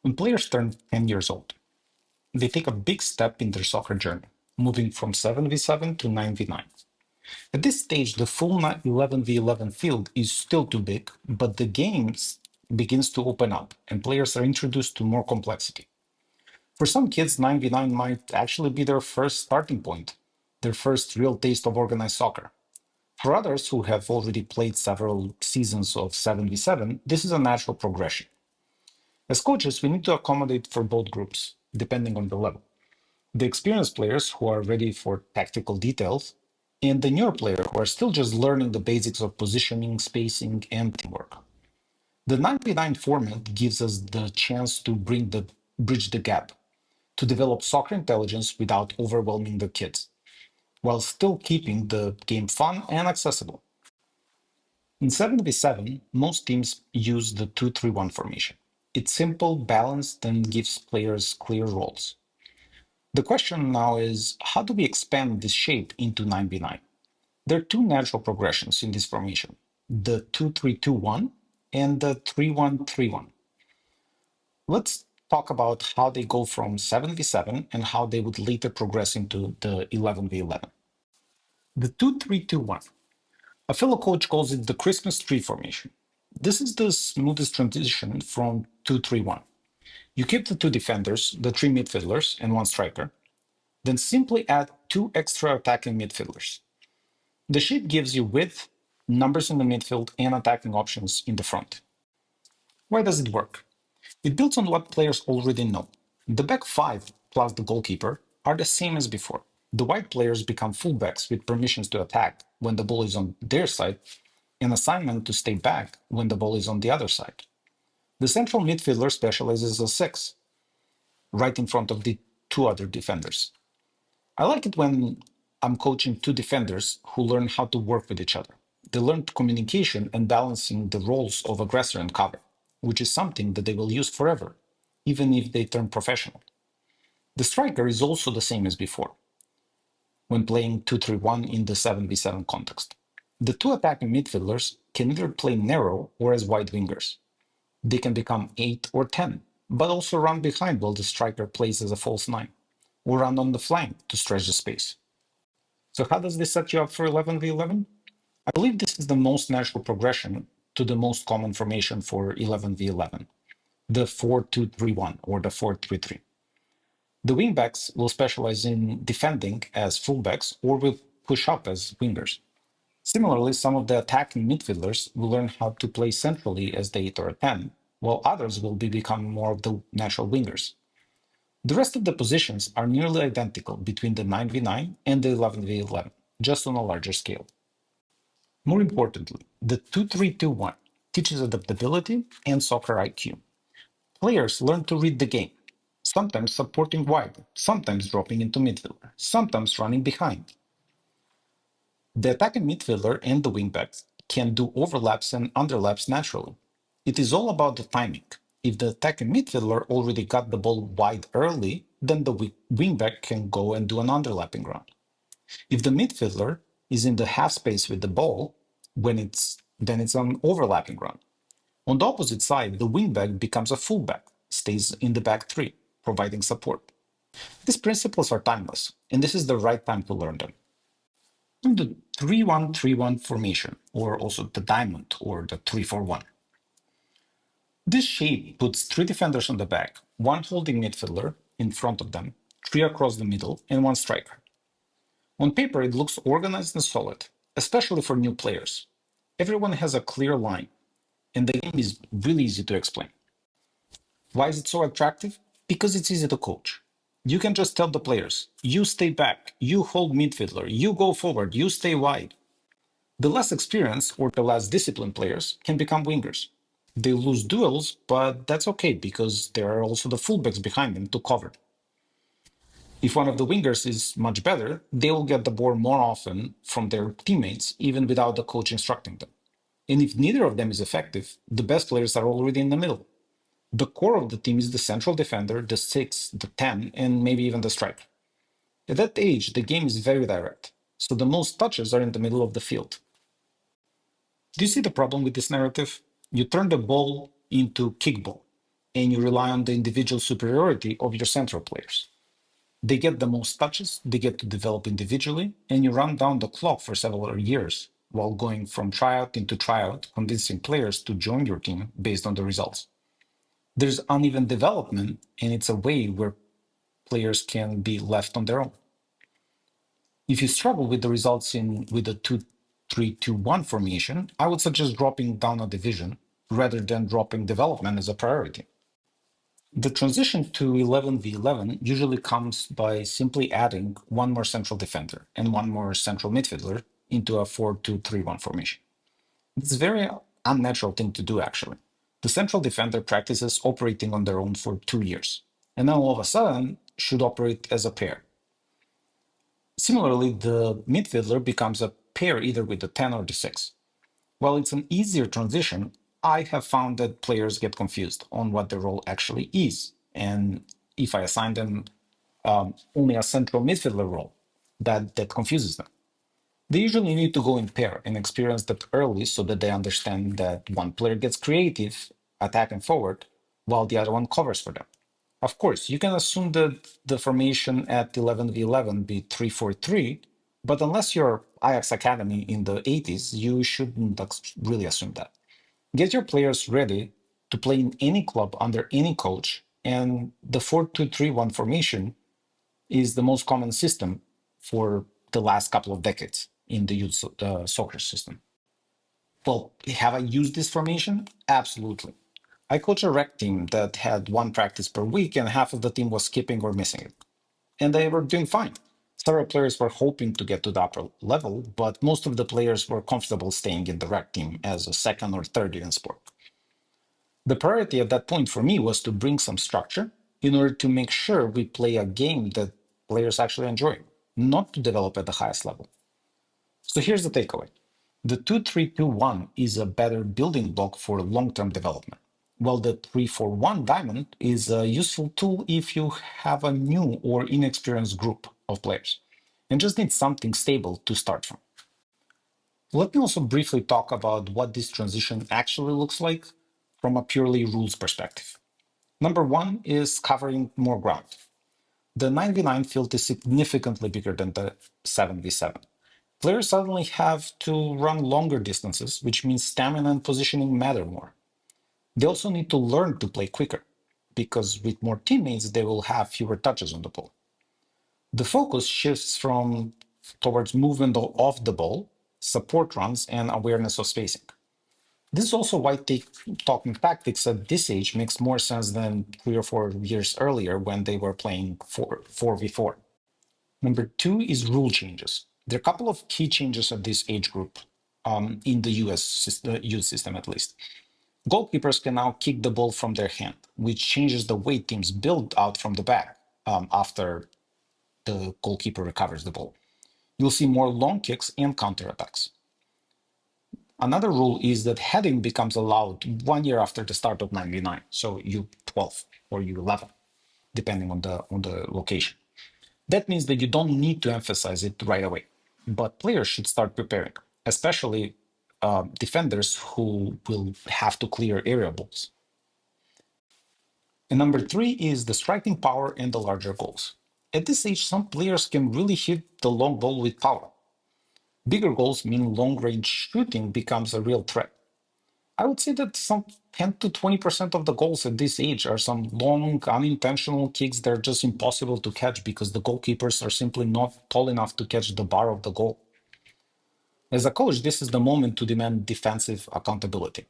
When players turn 10 years old, they take a big step in their soccer journey, moving from 7v7 to 9v9. At this stage, the full 11v11 field is still too big, but the game begins to open up and players are introduced to more complexity. For some kids, 9v9 might actually be their first starting point, their first real taste of organized soccer. For others who have already played several seasons of 7v7, this is a natural progression. As coaches, we need to accommodate for both groups, depending on the level. The experienced players who are ready for tactical details, and the newer players who are still just learning the basics of positioning, spacing, and teamwork. The 9v9 format gives us the chance to bridge the gap, to develop soccer intelligence without overwhelming the kids, while still keeping the game fun and accessible. In 7v7, most teams use the 2-3-1 formation. It's simple, balanced, and gives players clear roles. The question now is, how do we expand this shape into 9v9? There are two natural progressions in this formation, the 2-3-2-1 and the 3-1-3-1. Let's talk about how they go from 7v7 and how they would later progress into the 11v11. The 2-3-2-1. A fellow coach calls it the Christmas tree formation. This is the smoothest transition from 2-3-1. You keep the two defenders, the three midfielders, and one striker, then simply add two extra attacking midfielders. The sheet gives you width, numbers in the midfield, and attacking options in the front. Why does it work? It builds on what players already know. The back five plus the goalkeeper are the same as before. The wide players become fullbacks with permissions to attack when the ball is on their side and assignment to stay back when the ball is on the other side. The central midfielder specializes as a six, right in front of the two other defenders. I like it when I'm coaching two defenders who learn how to work with each other. They learn communication and balancing the roles of aggressor and cover, which is something that they will use forever, even if they turn professional. The striker is also the same as before, when playing 2-3-1 in the 7v7 context. The two attacking midfielders can either play narrow or as wide wingers. They can become 8 or 10, but also run behind while the striker plays as a false 9, or run on the flank to stretch the space. So how does this set you up for 11v11? I believe this is the most natural progression to the most common formation for 11v11, the 4-2-3-1 or the 4-3-3. The wingbacks will specialize in defending as fullbacks or will push up as wingers. Similarly, some of the attacking midfielders will learn how to play centrally as the 8 or a 10, while others will be becoming more of the natural wingers. The rest of the positions are nearly identical between the 9v9 and the 11v11, just on a larger scale. More importantly, the 2-3-2-1 teaches adaptability and soccer IQ. Players learn to read the game, sometimes supporting wide, sometimes dropping into midfielder, sometimes running behind. The attacking midfielder and the wingbacks can do overlaps and underlaps naturally. It is all about the timing. If the attacking midfielder already got the ball wide early, then the wingback can go and do an underlapping run. If the midfielder is in the half space with the ball, then it's an overlapping run. On the opposite side, the wingback becomes a fullback, stays in the back three, providing support. These principles are timeless, and this is the right time to learn them. In the 3-1-3-1 formation, or also the diamond or the 3-4-1. This shape puts three defenders on the back, one holding midfielder in front of them, three across the middle, and one striker. On paper, it looks organized and solid, especially for new players. Everyone has a clear line, and the game is really easy to explain. Why is it so attractive? Because it's easy to coach. You can just tell the players, you stay back, you hold midfielder, you go forward, you stay wide. The less experienced or the less disciplined players can become wingers. They lose duels, but that's okay because there are also the fullbacks behind them to cover. If one of the wingers is much better, they will get the ball more often from their teammates, even without the coach instructing them. And if neither of them is effective, the best players are already in the middle. The core of the team is the central defender, the 6, the 10, and maybe even the striker. At that age, the game is very direct, so the most touches are in the middle of the field. Do you see the problem with this narrative? You turn the ball into kickball. and you rely on the individual superiority of your central players. They get the most touches, they get to develop individually, and you run down the clock for several years while going from tryout into tryout, convincing players to join your team based on the results. There's uneven development, and it's a way where players can be left on their own. If you struggle with the results with a 2-3-2-1 formation, I would suggest dropping down a division rather than dropping development as a priority. The transition to 11v11 usually comes by simply adding one more central defender and one more central midfielder into a 4-2-3-1 formation. It's a very unnatural thing to do, actually. The central defender practices operating on their own for 2 years, and then all of a sudden should operate as a pair. Similarly, the midfielder becomes a pair either with the 10 or the 6. While it's an easier transition, I have found that players get confused on what their role actually is. And if I assign them only a central midfielder role, that confuses them. They usually need to go in pair and experience that early so that they understand that one player gets creative, attacking forward, while the other one covers for them. Of course, you can assume that the formation at 11v11 be 3-4-3, but unless you're Ajax Academy in the 80s, you shouldn't really assume that. Get your players ready to play in any club under any coach, and the 4-2-3-1 formation is the most common system for the last couple of decades in the youth soccer system. Well, have I used this formation? Absolutely. I coached a rec team that had one practice per week and half of the team was skipping or missing it. And they were doing fine. Several players were hoping to get to the upper level, but most of the players were comfortable staying in the rec team as a second or third in sport. The priority at that point for me was to bring some structure in order to make sure we play a game that players actually enjoy, not to develop at the highest level. So here's the takeaway. The 2-3-2-1 is a better building block for long-term development, while the 3-4-1 diamond is a useful tool if you have a new or inexperienced group of players and just need something stable to start from. Let me also briefly talk about what this transition actually looks like from a purely rules perspective. Number one is covering more ground. The 9v9 field is significantly bigger than the 7v7. Players suddenly have to run longer distances, which means stamina and positioning matter more. They also need to learn to play quicker, because with more teammates, they will have fewer touches on the ball. The focus shifts towards movement off the ball, support runs, and awareness of spacing. This is also why talking tactics at this age makes more sense than 3 or 4 years earlier when they were playing 4v4. Number two is rule changes. There are a couple of key changes of this age group in the youth system at least. Goalkeepers can now kick the ball from their hand, which changes the way teams build out from the back after the goalkeeper recovers the ball. You'll see more long kicks and counterattacks. Another rule is that heading becomes allowed 1 year after the start of 9v9, so U12 or U11, depending on the location. That means that you don't need to emphasize it right away, but players should start preparing, especially defenders who will have to clear area balls. And number three is the striking power and the larger goals. At this age, some players can really hit the long ball with power. Bigger goals mean long-range shooting becomes a real threat. I would say that some 10 to 20% of the goals at this age are some long, unintentional kicks that are just impossible to catch because the goalkeepers are simply not tall enough to catch the bar of the goal. As a coach, this is the moment to demand defensive accountability.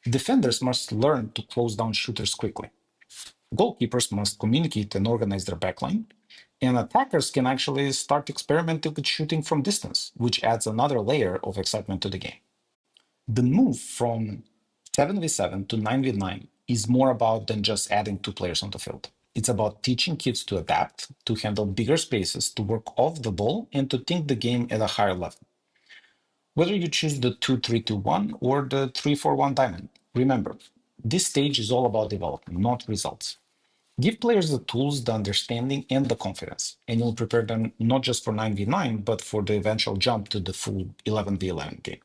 Defenders must learn to close down shooters quickly. Goalkeepers must communicate and organize their backline, and attackers can actually start experimenting with shooting from distance, which adds another layer of excitement to the game. The move from 7v7 to 9v9 is more about than just adding two players on the field. It's about teaching kids to adapt, to handle bigger spaces, to work off the ball, and to think the game at a higher level. Whether you choose the 2-3-2-1 or the 3-4-1 diamond, remember, this stage is all about development, not results. Give players the tools, the understanding, and the confidence, and you'll prepare them not just for 9v9, but for the eventual jump to the full 11v11 game.